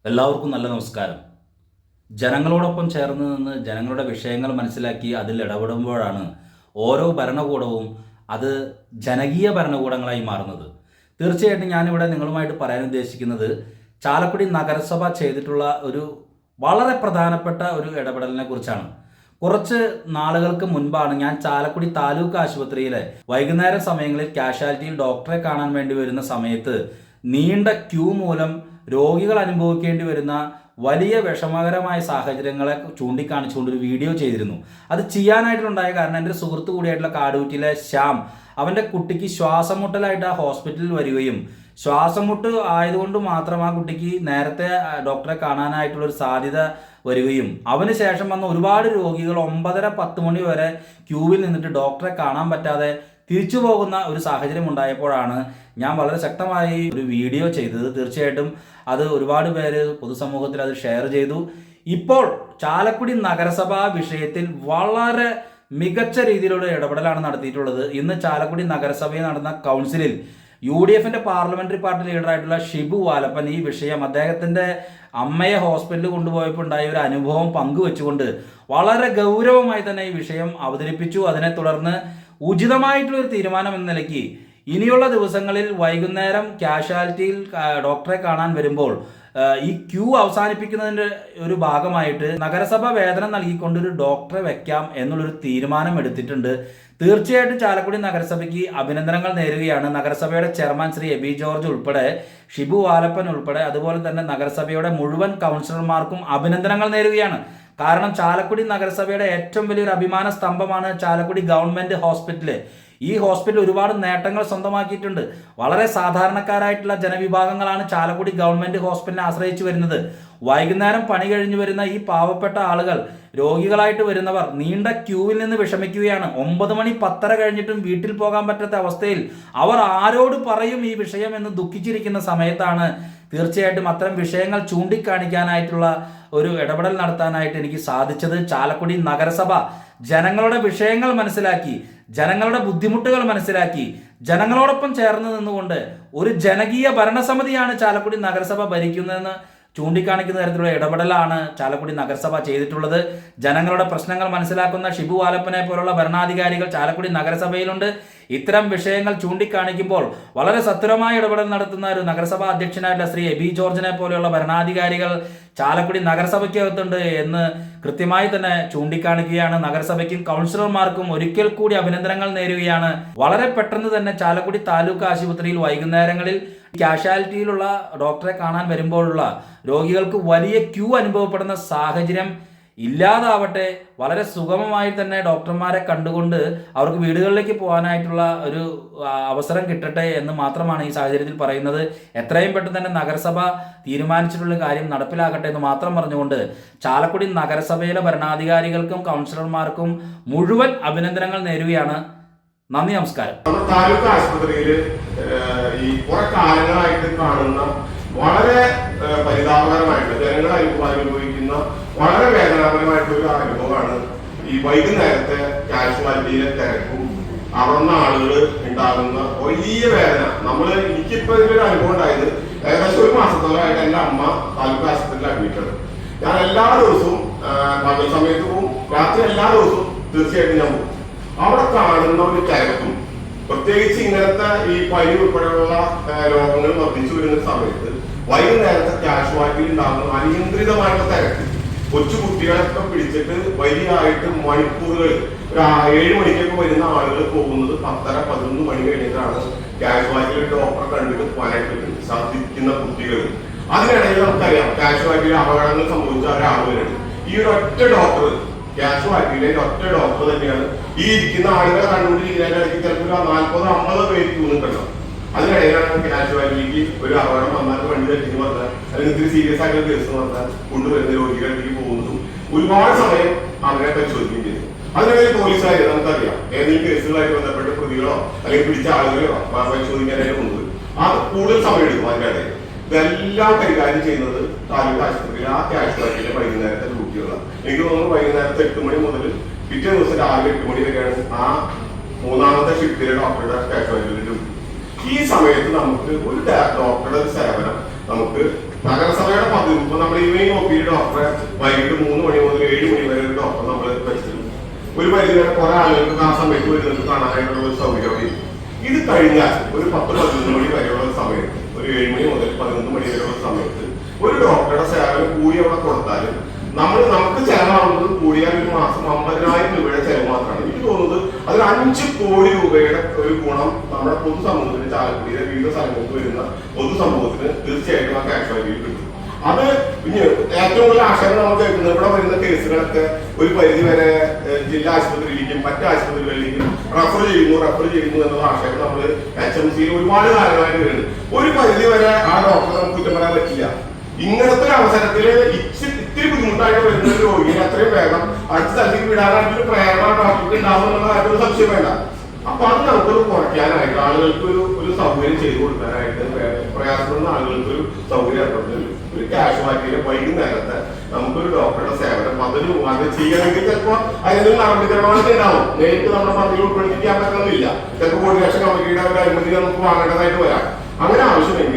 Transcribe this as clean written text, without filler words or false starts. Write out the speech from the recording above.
എല്ലാവർക്കും നല്ല നമസ്കാരം. ജനങ്ങളോടൊപ്പം ചേർന്ന് നിന്ന് ജനങ്ങളുടെ വിഷയങ്ങൾ മനസ്സിലാക്കി അതിൽ ഇടപെടുമ്പോഴാണ് ഓരോ ഭരണകൂടവും അത് ജനകീയ ഭരണകൂടങ്ങളായി മാറുന്നത്. തീർച്ചയായിട്ടും ഞാനിവിടെ നിങ്ങളുമായിട്ട് പറയാൻ ഉദ്ദേശിക്കുന്നത് ചാലക്കുടി നഗരസഭ ചെയ്തിട്ടുള്ള ഒരു വളരെ പ്രധാനപ്പെട്ട ഒരു ഇടപെടലിനെ കുറിച്ചാണ്. കുറച്ച് നാളുകൾക്ക് മുൻപാണ് ഞാൻ ചാലക്കുടി താലൂക്ക് ആശുപത്രിയിലെ വൈകുന്നേര സമയങ്ങളിൽ കാഷ്വാലിറ്റിയിൽ ഡോക്ടറെ കാണാൻ വേണ്ടി വരുന്ന സമയത്ത് നീണ്ട ക്യൂ മൂലം രോഗികൾ അനുഭവിക്കേണ്ടി വരുന്ന വലിയ വിഷമകരമായ സാഹചര്യങ്ങളെ ചൂണ്ടിക്കാണിച്ചുകൊണ്ട് ഒരു വീഡിയോ ചെയ്തിരുന്നു. അത് ചെയ്യാനായിട്ടുണ്ടായ കാരണം എൻ്റെ ഒരു സുഹൃത്തു കൂടിയായിട്ടുള്ള കാടൂറ്റിലെ ശ്യാം, അവൻ്റെ കുട്ടിക്ക് ശ്വാസം മുട്ടലായിട്ട് ആ ഹോസ്പിറ്റലിൽ വരികയും ശ്വാസം മുട്ട് ആയതുകൊണ്ട് മാത്രം ആ കുട്ടിക്ക് നേരത്തെ ഡോക്ടറെ കാണാനായിട്ടുള്ളൊരു സാധ്യത വരികയും അവന് ശേഷം വന്ന ഒരുപാട് രോഗികൾ 9:30-10 മണി വരെ ക്യൂവിൽ നിന്നിട്ട് ഡോക്ടറെ കാണാൻ പറ്റാതെ തിരിച്ചു പോകുന്ന ഒരു സാഹചര്യം ഉണ്ടായപ്പോഴാണ് ഞാൻ വളരെ ശക്തമായി ഒരു വീഡിയോ ചെയ്തത്. തീർച്ചയായിട്ടും അത് ഒരുപാട് പേര് പൊതുസമൂഹത്തിൽ അത് ഷെയർ ചെയ്തു. ഇപ്പോൾ ചാലക്കുടി നഗരസഭാ വിഷയത്തിൽ വളരെ മികച്ച രീതിയിലുള്ള ഇടപെടലാണ് നടത്തിയിട്ടുള്ളത്. ഇന്ന് ചാലക്കുടി നഗരസഭയിൽ നടന്ന കൗൺസിലിൽ UDFന്റെ പാർലമെന്ററി പാർട്ടി ലീഡറായിട്ടുള്ള ഷിബു വാലപ്പൻ ഈ വിഷയം അദ്ദേഹത്തിൻ്റെ അമ്മയെ ഹോസ്പിറ്റലിൽ കൊണ്ടുപോയപ്പോൾ ഉണ്ടായ ഒരു അനുഭവം പങ്കുവെച്ചുകൊണ്ട് വളരെ ഗൗരവമായി തന്നെ ഈ വിഷയം അവതരിപ്പിച്ചു. അതിനെ തുടർന്ന് ഉചിതമായിട്ടുള്ളൊരു തീരുമാനം എന്ന നിലയ്ക്ക് ഇനിയുള്ള ദിവസങ്ങളിൽ വൈകുന്നേരം കാഷ്വാലിറ്റിയിൽ ഡോക്ടറെ കാണാൻ വരുമ്പോൾ ഈ ക്യൂ അവസാനിപ്പിക്കുന്നതിൻ്റെ ഒരു ഭാഗമായിട്ട് നഗരസഭ വേതനം നൽകിക്കൊണ്ട് ഒരു ഡോക്ടറെ വെക്കാം എന്നുള്ളൊരു തീരുമാനം എടുത്തിട്ടുണ്ട്. തീർച്ചയായിട്ടും ചാലക്കുടി നഗരസഭയ്ക്ക് അഭിനന്ദനങ്ങൾ നേരുകയാണ്. നഗരസഭയുടെ ചെയർമാൻ ശ്രീ എബി ജോർജ് ഉൾപ്പെടെ ഷിബു വാലപ്പൻ ഉൾപ്പെടെ അതുപോലെ തന്നെ നഗരസഭയുടെ മുഴുവൻ കൗൺസിലർമാർക്കും അഭിനന്ദനങ്ങൾ നേരുകയാണ്. കാരണം ചാലക്കുടി നഗരസഭയുടെ ഏറ്റവും വലിയൊരു അഭിമാന സ്തംഭമാണ് ചാലക്കുടി ഗവൺമെൻറ് ഹോസ്പിറ്റല്. ഈ ഹോസ്പിറ്റൽ ഒരുപാട് നേട്ടങ്ങൾ സ്വന്തമാക്കിയിട്ടുണ്ട്. വളരെ സാധാരണക്കാരായിട്ടുള്ള ജനവിഭാഗങ്ങളാണ് ചാലക്കുടി ഗവൺമെൻറ് ഹോസ്പിറ്റലിനെ ആശ്രയിച്ചു വരുന്നത്. വൈകുന്നേരം പണി കഴിഞ്ഞു വരുന്ന ഈ പാവപ്പെട്ട ആളുകൾ, രോഗികളായിട്ട് വരുന്നവർ നീണ്ട ക്യൂവിൽ നിന്ന് വിഷമിക്കുകയാണ്. 9 മണി 10:30 കഴിഞ്ഞിട്ടും വീട്ടിൽ പോകാൻ പറ്റാത്ത അവസ്ഥയിൽ അവർ ആരോട് പറയും ഈ വിഷയം എന്ന് ദുഃഖിച്ചിരിക്കുന്ന സമയത്താണ് തീർച്ചയായിട്ടും അത്തരം വിഷയങ്ങൾ ചൂണ്ടിക്കാണിക്കാനായിട്ടുള്ള ഒരു ഇടപെടൽ നടത്താനായിട്ട് എനിക്ക് സാധിച്ചത്. ചാലക്കുടി നഗരസഭ ജനങ്ങളുടെ വിഷയങ്ങൾ മനസ്സിലാക്കി, ജനങ്ങളുടെ ബുദ്ധിമുട്ടുകൾ മനസ്സിലാക്കി, ജനങ്ങളോടൊപ്പം ചേർന്ന് നിന്നുകൊണ്ട് ഒരു ജനകീയ ഭരണസമിതിയാണ് ചാലക്കുടി നഗരസഭ ഭരിക്കുന്നതെന്ന് ചൂണ്ടിക്കാണിക്കുന്ന തരത്തിലുള്ള ഇടപെടലാണ് ചാലക്കുടി നഗരസഭ ചെയ്തിട്ടുള്ളത്. ജനങ്ങളുടെ പ്രശ്നങ്ങൾ മനസ്സിലാക്കുന്ന ഷിബു വാലപ്പനെ പോലുള്ള ഭരണാധികാരികൾ ചാലക്കുടി നഗരസഭയിലുണ്ട്. ഇത്തരം വിഷയങ്ങൾ ചൂണ്ടിക്കാണിക്കുമ്പോൾ വളരെ സത്വരമായ ഇടപെടൽ നടത്തുന്ന ഒരു നഗരസഭാ അധ്യക്ഷനായിട്ടുള്ള ശ്രീ എബി ജോർജിനെ പോലെയുള്ള ഭരണാധികാരികൾ ചാലക്കുടി നഗരസഭയ്ക്കകത്തുണ്ട് എന്ന് കൃത്യമായി തന്നെ ചൂണ്ടിക്കാണിക്കുകയാണ്. നഗരസഭയ്ക്കും കൗൺസിലർമാർക്കും ഒരിക്കൽ കൂടി അഭിനന്ദനങ്ങൾ നേരുകയാണ്. വളരെ പെട്ടെന്ന് തന്നെ ചാലക്കുടി താലൂക്ക് ആശുപത്രിയിൽ വൈകുന്നേരങ്ങളിൽ കാഷ്വാലിറ്റിയിലുള്ള ഡോക്ടറെ കാണാൻ വരുമ്പോഴുള്ള രോഗികൾക്ക് വലിയ ക്യൂ അനുഭവപ്പെടുന്ന സാഹചര്യം ഇല്ലാതാവട്ടെ, വളരെ സുഗമമായി തന്നെ ഡോക്ടർമാരെ കണ്ടുകൊണ്ട് അവർക്ക് വീടുകളിലേക്ക് പോകാനായിട്ടുള്ള ഒരു അവസരം കിട്ടട്ടെ എന്ന് മാത്രമാണ് ഈ സാഹചര്യത്തിൽ പറയുന്നത്. എത്രയും പെട്ടെന്ന് തന്നെ നഗരസഭ തീരുമാനിച്ചിട്ടുള്ള കാര്യം നടപ്പിലാക്കട്ടെ എന്ന് മാത്രം പറഞ്ഞുകൊണ്ട് ചാലക്കുടി നഗരസഭയിലെ ഭരണാധികാരികൾക്കും കൗൺസിലർമാർക്കും മുഴുവൻ അഭിനന്ദനങ്ങൾ നേരുകയാണ്. നന്ദി, നമസ്കാരം. നമ്മുടെ താലൂക്ക് ആശുപത്രിയിൽ ഈ കുറെ കാലങ്ങളായിട്ട് കാണുന്ന വളരെ പരിതാപകരമായിട്ടുള്ള ജനങ്ങൾ അനുഭവിക്കുന്ന വളരെ വേദനാപരമായിട്ടുള്ള ഒരു അനുഭവമാണ് ഈ വൈകുന്നേരത്തെ കാഷ്വാലിറ്റിയിലെ തിരക്കും അവിടുന്ന് ആളുകൾ ഉണ്ടാകുന്ന വലിയ വേദന. എനിക്കിപ്പോ ഇതിലൊരു അനുഭവം ഉണ്ടായത് ഏകദേശം 1 മാസത്തോളമായിട്ട് എൻ്റെ അമ്മ താലൂക്ക് ആശുപത്രിയിൽ അഡ്മിറ്റാണ്. ഞാൻ എല്ലാ ദിവസവും പകൽ സമയത്ത് പോവും, രാത്രി എല്ലാ ദിവസവും തീർച്ചയായിട്ടും ഞാൻ പോകും. അവിടെ കാണുന്ന ഒരു തിരക്കും, പ്രത്യേകിച്ച് ഇങ്ങനത്തെ ഈ പനി ഉൾപ്പെടെയുള്ള രോഗങ്ങൾ വർദ്ധിച്ചു വരുന്ന സമയത്ത് വൈകുന്നേരത്തെ കാഷ്വാലിറ്റിയിൽ ഉണ്ടാകുന്ന അനിയന്ത്രിതമായിട്ടുള്ള തിരക്ക്, കൊച്ചു കുട്ടികളൊക്കെ പിടിച്ചിട്ട് വലിയായിട്ട് മണിക്കൂറുകൾ, ഒരു 7 മണിക്കൊക്കെ വരുന്ന ആളുകൾ പോകുന്നത് 10:30-11 മണി കഴിഞ്ഞിട്ടാണ് കാഷ്വാലിറ്റിയിൽ ഡോക്ടറെ കണ്ടിട്ട് പോകാനായിട്ട് സാധിക്കുന്ന കുട്ടികൾ. അതിനിടയിൽ നമുക്കറിയാം കാഷ്വാലിറ്റിയിൽ അപകടങ്ങൾ സംഭവിച്ച ഒരാളുകളുണ്ട്. ഈ ഒരു ഒറ്റ ഡോക്ടർ, കാഷ്വാലിറ്റിയിലെ ഒറ്റ ഡോക്ടർ തന്നെയാണ് ഈ ഇരിക്കുന്ന ആളുകളെ കണ്ടുകൊണ്ടിരിക്കുന്നതിനിടയ്ക്ക് ചിലപ്പോൾ 40-50 പേര് തോന്നിട്ടുണ്ടോ. അതിനിടയിലാണ് കാഷ്വാലിറ്റിക്ക് ഒരു അപകടം വന്നാൽ വണ്ടി തെറ്റിന് പറഞ്ഞാൽ അല്ലെങ്കിൽ ഇത്തിരി സീരിയസ് ആയിട്ടുള്ള കേസ് പറഞ്ഞാൽ കൊണ്ടുവരുന്ന രോഗികളിലേക്ക് പോകുന്നതും ഒരുപാട് സമയം അവരെ പരിശോധിക്കുകയും ചെയ്തു. അതിനിടയിൽ പോലീസുകാർ നമുക്കറിയാം ഏതെങ്കിലും കേസുകളായിട്ട് ബന്ധപ്പെട്ട് പ്രതികളോ അല്ലെങ്കിൽ പിടിച്ച ആളുകളോ പരിശോധിക്കാനായിട്ട് കൊണ്ടുവരും. അത് കൂടുതൽ സമയം എടുക്കും. അതിനിടയിൽ ഇതെല്ലാം കൈകാര്യം ചെയ്യുന്നത് താലൂക്ക് ആശുപത്രിയിൽ ആ കാഷ്വാലിറ്റിയിലെ വൈകുന്നേരത്തെ ഡ്യൂട്ടികളാണ്. എനിക്ക് തോന്നുന്നു വൈകുന്നേരത്തെ 8 മണി മുതൽ പിറ്റേ ദിവസം രാവിലെ 8 മണി വരെയാണ് ആ 3ാമത്തെ ഷിഫ്റ്റിലെ ഡോക്ടറുടെ കാഷ്വാലിറ്റിയിലെ ഡ്യൂട്ടി. ഈ സമയത്ത് നമുക്ക് ഒരു ഡോക്ടറുടെ സേവനം നമുക്ക് നഗരസഭയുടെ 13 ഈവനിങ് ഒ പി ഡോക്ടറെ വൈകിട്ട് 3 മണി മുതൽ 7 മണി വരെ ഒരു ഡോക്ടർ നമ്മൾ വെച്ചിട്ടുണ്ട്. ഒരു പരിധി വരെ കുറെ ആളുകൾക്ക് ആ സമയത്ത് വരുന്നത് കാണാനായിട്ടുള്ള ഒരു സൗകര്യം. ഇത് കഴിഞ്ഞാൽ ഒരു 10-11 മണി വരെയുള്ള സമയത്ത്, ഒരു 7 മണി മുതൽ 11 മണി വരെയുള്ള സമയത്ത് ഒരു ഡോക്ടറുടെ സേവനം കൂടി അവിടെ കൊടുത്താലും നമുക്ക് ചെലവാകുന്നത് കൂടിയാൽ ഒരു മാസം 50,000 രൂപയുടെ ചെലവ് മാത്രമാണ്. എനിക്ക് തോന്നുന്നത് അതിൽ 5 കോടി രൂപയുടെ ഒരു ഗുണം നമ്മുടെ പൊതുസമൂഹത്തിന്, ചാലക്കുടിയിലെ വിവിധ സ്ഥലങ്ങൾക്ക് വരുന്ന പൊതുസമൂഹത്തിന് തീർച്ചയായിട്ടും ആ ക്യാഷ് വാല്യൂ കിട്ടും. അത് ഏറ്റവും കൂടുതൽ ആശങ്ക നമ്മൾ കേൾക്കുന്നത് ഇവിടെ വരുന്ന കേസുകളൊക്കെ ഒരു പരിധി വരെ ജില്ലാ ആശുപത്രിയിലേക്കും മറ്റ് ആശുപത്രികളിലേക്കും റെഫർ ചെയ്യുന്നു എന്നുള്ള ആശങ്ക നമ്മൾ HMCയിൽ ഒരുപാട് കാലങ്ങളായിട്ട് വരുന്നുണ്ട്. ഒരു പരിധി വരെ ആ ഡോക്ടറെ നമുക്ക് കുറ്റം പറയാൻ പറ്റില്ല. ഇങ്ങനത്തെ ഒരു അവസരത്തിൽ ഇത്തിരി ബുദ്ധിമുട്ടായിട്ട് വരുന്ന ഒരു രോഗിയെ അത്രയും വേഗം അടുത്ത സ്ഥലത്തേക്ക് വിടാനായിട്ടൊരു പ്രേരണ ഡോക്ടർക്ക് ഉണ്ടാവും എന്നുള്ള കാര്യത്തിൽ സംശയം വേണ്ട. അപ്പൊ അത് നമുക്കൊരു കുറയ്ക്കാനായിട്ട്, ആളുകൾക്ക് ഒരു സൗകര്യം ചെയ്തു കൊടുക്കാനായിട്ട്, പ്രയാസപ്പെടുന്ന ആളുകൾക്ക് ഒരു സൗകര്യം ഏർപ്പെടുത്തുന്നു. ഒരു ക്യാഷ് വാറ്റിയിലെ വൈകുന്നേരത്തെ നമുക്കൊരു ഡോക്ടറുടെ സേവനം 10 രൂപ അത് ചെയ്യണമെങ്കിൽ ചിലപ്പോൾ അതിന് നടപടിക്രമങ്ങളൊക്കെ ഉണ്ടാവും. നേരിട്ട് നമ്മുടെ പദ്ധതിയിൽ ഉൾപ്പെടുത്തിക്കാൻ പറ്റുന്നില്ല. ചിലപ്പോൾ കോർഡിനേഷൻ കമ്മിറ്റിയുടെ ഒരു അനുമതി നമുക്ക് വാങ്ങേണ്ടതായിട്ട് വരാം. അങ്ങനെ ആവശ്യമില്ല.